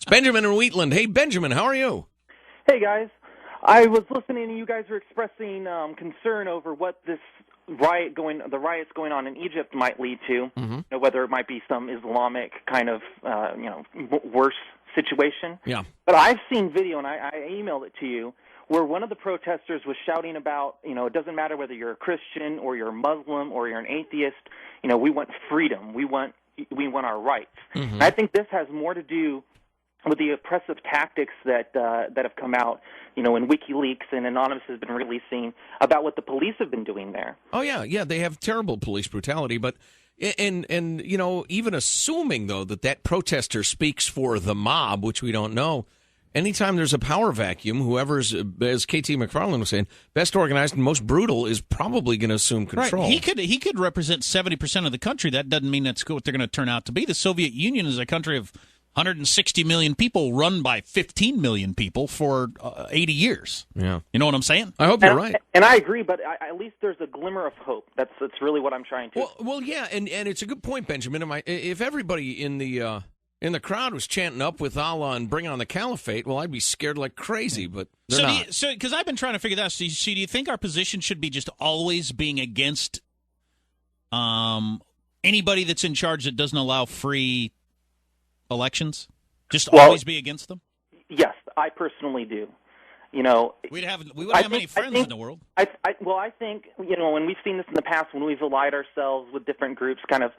It's Benjamin in Wheatland. Hey, Benjamin, how are you? Hey, guys. I was listening and you guys were expressing concern over what this the riots going on in Egypt might lead to, whether it might be some Islamic kind of, worse situation. Yeah. But I've seen video, and I emailed it to you, where one of the protesters was shouting about, it doesn't matter whether you're a Christian or you're a Muslim or you're an atheist, we want freedom. We want our rights. And I think this has more to do with the oppressive tactics that have come out, in WikiLeaks and Anonymous has been releasing about what the police have been doing there. Oh, yeah, they have terrible police brutality, but and even assuming, though, that protester speaks for the mob, which we don't know, anytime there's a power vacuum, whoever's, as KT McFarland was saying, best organized and most brutal is probably going to assume control. Right. He could represent 70% of the country. That doesn't mean that's what they're going to turn out to be. The Soviet Union is a country of 160 million people run by 15 million people for 80 years. Yeah. You know what I'm saying? I hope you're right. And I agree, but at least there's a glimmer of hope. That's really what I'm trying to. Well, yeah, and it's a good point, Benjamin. If everybody in the crowd was chanting up with Allah and bring on the caliphate, well, I'd be scared like crazy, but they're not. So, because I've been trying to figure that out. So, do you think our position should be just always being against anybody that's in charge that doesn't allow free elections? Just always be against them? Yes, I personally do. We wouldn't have many friends in the world. I think, when we've seen this in the past, when we've allied ourselves with different groups, kind of,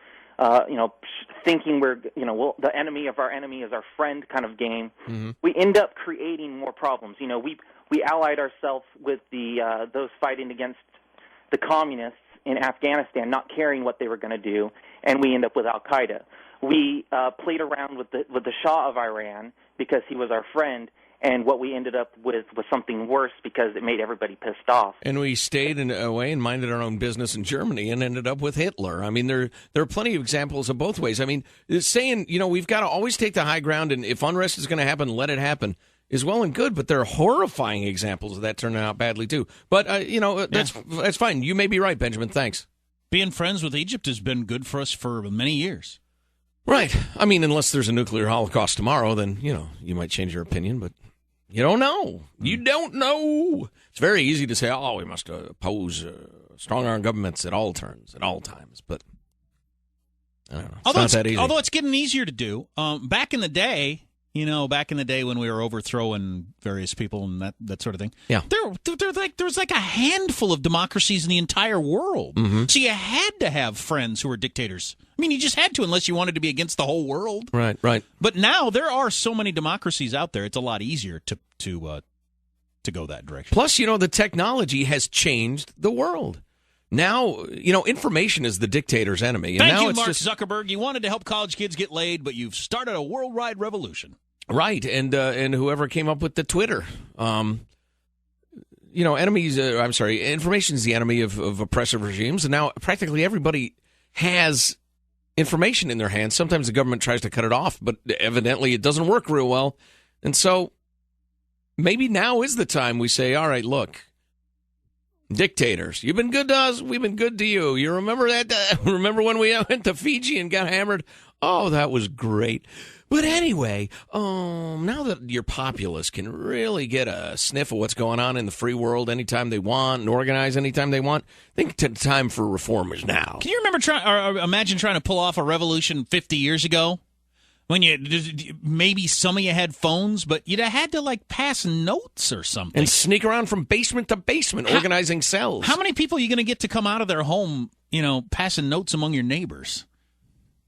thinking we're, the enemy of our enemy is our friend kind of game, we end up creating more problems. We allied ourselves with those fighting against the communists in Afghanistan, not caring what they were going to do, and we end up with Al-Qaeda. We played around with the Shah of Iran because he was our friend, and what we ended up with was something worse because it made everybody pissed off. And we stayed away and minded our own business in Germany and ended up with Hitler. I mean, there are plenty of examples of both ways. I mean, saying, we've got to always take the high ground, and if unrest is going to happen, let it happen, is well and good, but there are horrifying examples of that turning out badly, too. But, that's fine. You may be right, Benjamin. Thanks. Being friends with Egypt has been good for us for many years. Right. I mean, unless there's a nuclear holocaust tomorrow, then, you might change your opinion, but you don't know. You don't know. It's very easy to say, we must oppose strong-arm governments at all turns, at all times, but I don't know. It's not that easy. Although it's getting easier to do. Back in the day, when we were overthrowing various people and that sort of thing, yeah, there was like a handful of democracies in the entire world. So you had to have friends who were dictators. I mean, you just had to, unless you wanted to be against the whole world. Right. But now there are so many democracies out there; it's a lot easier to go that direction. Plus, the technology has changed the world. Now, information is the dictator's enemy. And Thank now you, it's Mark just... Zuckerberg. You wanted to help college kids get laid, but you've started a worldwide revolution. Right, and whoever came up with the Twitter, information is the enemy of oppressive regimes, and now practically everybody has information in their hands. Sometimes the government tries to cut it off, but evidently it doesn't work real well. And so maybe now is the time we say, all right, look, dictators, you've been good to us, we've been good to you. You remember that? Remember when we went to Fiji and got hammered? Oh, that was great. But anyway, now that your populace can really get a sniff of what's going on in the free world anytime they want and organize anytime they want, I think the time for reform is now. Can you imagine trying to pull off a revolution 50 years ago? When maybe some of you had phones, but you'd have had to pass notes or something. And sneak around from basement to basement, organizing cells. How many people are you going to get to come out of their home, passing notes among your neighbors?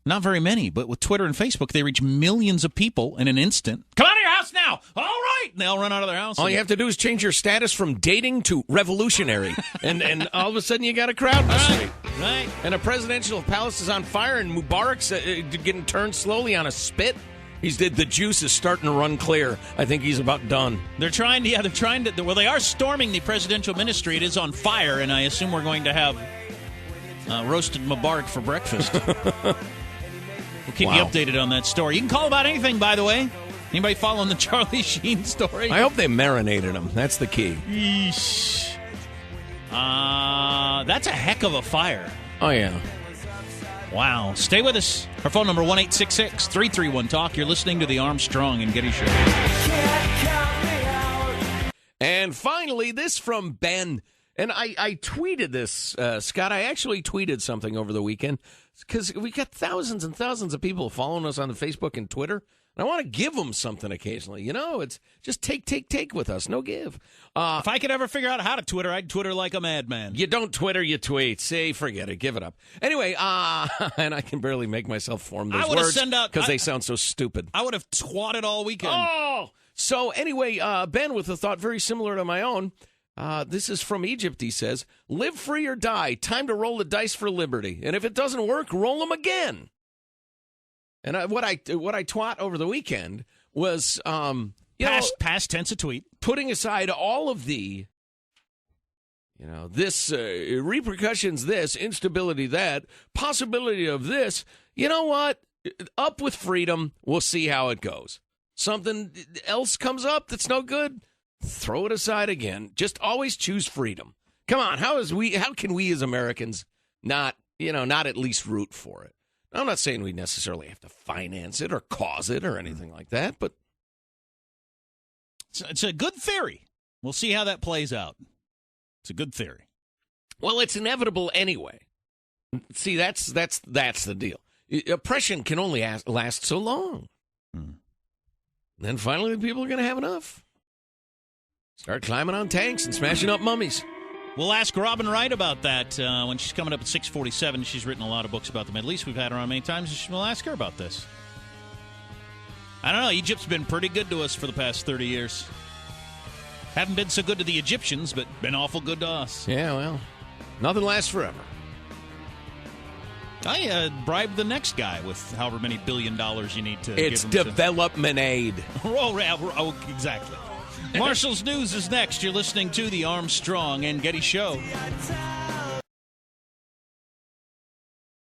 Not very many, but with Twitter and Facebook, they reach millions of people in an instant. Come out of your house now! All right! And they'll run out of their house. All you have to do is change your status from dating to revolutionary. and all of a sudden you got a crowd in the street. Right. And a presidential palace is on fire and Mubarak's getting turned slowly on a spit. The juice is starting to run clear. I think he's about done. They're trying to, they are storming the presidential ministry. It is on fire, and I assume we're going to have roasted Mubarak for breakfast. We'll keep you updated on that story. You can call about anything, by the way. Anybody following the Charlie Sheen story? I hope they marinated him. That's the key. Yeesh. That's a heck of a fire. Oh, yeah. Wow. Stay with us. Our phone number, 1-866-331-TALK. You're listening to the Armstrong and Getty Show. And finally, this from Ben. And I tweeted this, Scott. I actually tweeted something over the weekend because we got thousands and thousands of people following us on the Facebook and Twitter. And I want to give them something occasionally. You know, it's just take with us. No give. If I could ever figure out how to Twitter, I'd Twitter like a madman. You don't Twitter, you tweet. Say, forget it. Give it up. Anyway, and I can barely make myself form those words because they sound so stupid. I would have twatted all weekend. Oh! So anyway, Ben with a thought very similar to my own. This is from Egypt, he says. Live free or die. Time to roll the dice for liberty. And if it doesn't work, roll them again. And what I twat over the weekend was past tense a tweet. Putting aside all of the, this repercussions, this instability, that possibility of this. You know what? Up with freedom. We'll see how it goes. Something else comes up that's no good. Throw it aside again. Just always choose freedom. Come on, how can we as Americans not at least root for it? I'm not saying we necessarily have to finance it or cause it or anything like that, but it's a good theory. We'll see how that plays out. It's a good theory. Well, it's inevitable anyway. See, that's the deal. Oppression can only last so long. Then finally, the people are going to have enough. Start climbing on tanks and smashing up mummies. We'll ask Robin Wright about that when she's coming up at 6:47. She's written a lot of books about the Middle East. We've had her on many times, and we'll ask her about this. I don't know. Egypt's been pretty good to us for the past 30 years. Haven't been so good to the Egyptians, but been awful good to us. Yeah, well, nothing lasts forever. I bribe the next guy with however many $1 billion you need to give him. It's development aid. Oh, exactly. Marshall's News is next. You're listening to the Armstrong and Getty Show.